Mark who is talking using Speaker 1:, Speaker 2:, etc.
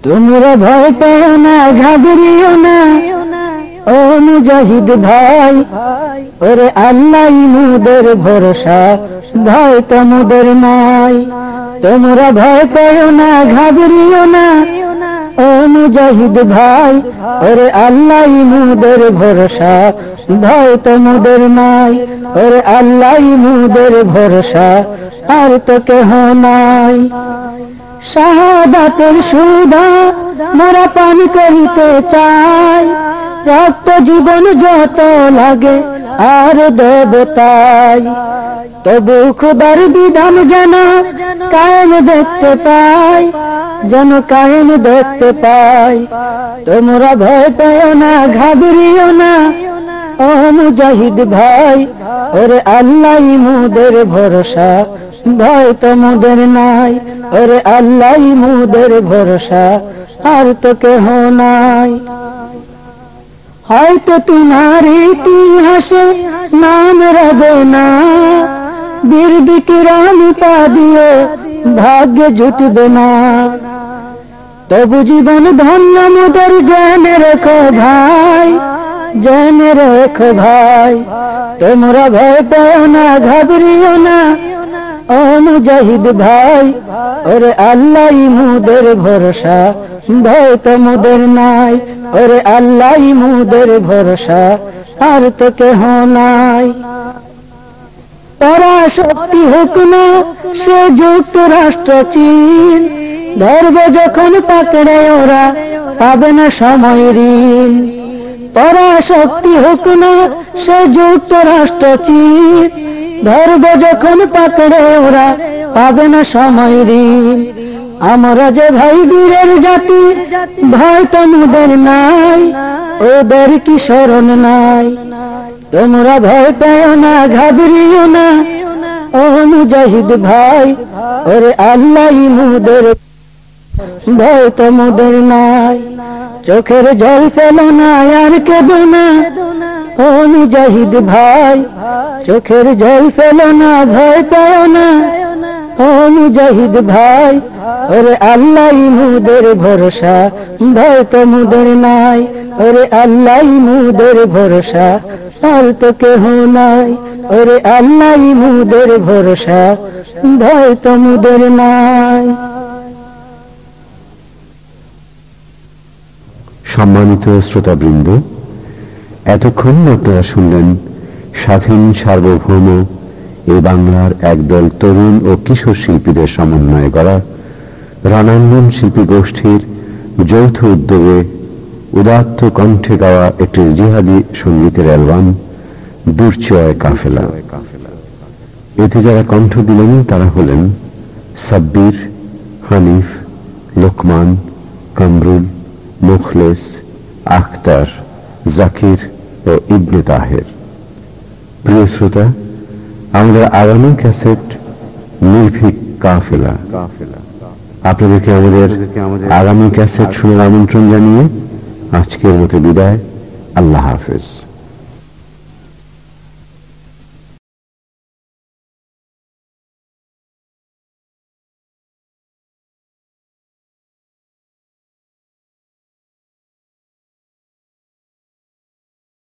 Speaker 1: তোমরা ভয় পেও না, ঘাবড়িও না ও মুজাহিদ ভাই, ওরে আল্লাহ মুদের ভরসা, ভয় তোমাদের নাই। তোমরা ভয় পেও না, ঘাবড়িও না ও মুজাহিদ ভাই, ওরে আল্লাহ মুদের ভরসা, ভয় তোমাদের নাই। ওরে আল্লাহ মুদের ভরসা, আর তো কেহ নাই। শাহাদাতের সুধা মোরা পান করিতে চাই, রক্ত জীবন যত লাগে আর দেব তাই। তবু খোদার বিধান যেন কায়েম দেখতে পাই, যেন কায়েম দেখতে পাই। তোমরা ভয় পেও না, ঘাবড়িও না ও মুজাহিদ ভাই, ওরে আল্লাহ মুদের ভরসা, ভয় তোমাদের নাই। ওরে আল্লাহ মুদের ভরসা, আর তো কেহ নাই। হয়তো তোমার ইতিহাসে নাম রবে না, বীর বিক্রম উপাধিও ভাগ্যে জুটবে না। তবু জীবন ধন্য মুদের জেনে রেখো ভাই, জেনে রেখো ভাই। তোমরা ভয় পেও না, ঘাবড়িও না ও মুজাহিদ ভাই, ওরে আল্লাহ মুদের ভরসা, ভয় তোমাদের নাই। ওরে আল্লাহ মুদের ভরসা, আর তো কেহ নাই। পরাশক্তি হোক না সে যুক্তরাষ্ট্র চীন, ধরবে যখন পাকড়ে ওরা পাবে না সময় ঋণ। পরাশক্তি হোক না সে যুক্তরাষ্ট্র চীন, ধরবে যখন পাকড়ে ওরা পাবে না সময় ঋণ। আমরা যে ভাই বীরের জাতি, ভয় তোমাদের নাই, ওদের কি শরণ নাই। তোমরা ভয় পেও না, ঘাবড়িও না ও মুজাহিদ ভাই, ওরে আল্লাহ মুদের ভয় তোমাদের নাই। চোখের জল ফেলো না, আর কেঁদো না ও মুজাহিদ ভাই, চোখের জল ফেলো না, ভয় পেও না ও মুজাহিদ ভাই, ওরে আল্লাহ মুদের ভরসা, ভয় তোমাদের নাই। ওরে আল্লাহ মুদের ভরসা, আর তো কেহ নাই। ওরে আল্লাহ মুদের ভরসা, ভয় তোমাদের নাই।
Speaker 2: সম্মানিত শ্রোতাবৃন্দ, এতক্ষণ আপনারা শুনলেন স্বাধীন সার্বভৌম এই বাংলার একদল তরুণ ও কিশোর শিল্পীদের সমন্বয়ে গড়া রণাঙ্গন শিল্পী গোষ্ঠীর যৌথ উদ্যোগে উদাত্ত কণ্ঠে গাওয়া একটি জিহাদি সঙ্গীতের অ্যালবাম দুর্চয় কাফেলা। এতে যারা কণ্ঠ দিলেন তারা হলেন সাব্বির, হানিফ, লোকমান, কামরুল, মুখলেস, আখতার, জাকির ও ইবনে তাহের। প্রিয় শ্রোতা, আমাদের আগামী ক্যাসেট নির্ভীক কাফেলা, আপনাদেরকে আমাদের আগামী ক্যাসেট শোনার আমন্ত্রণ জানিয়ে আজকের মতো বিদায়। আল্লাহ হাফেজ।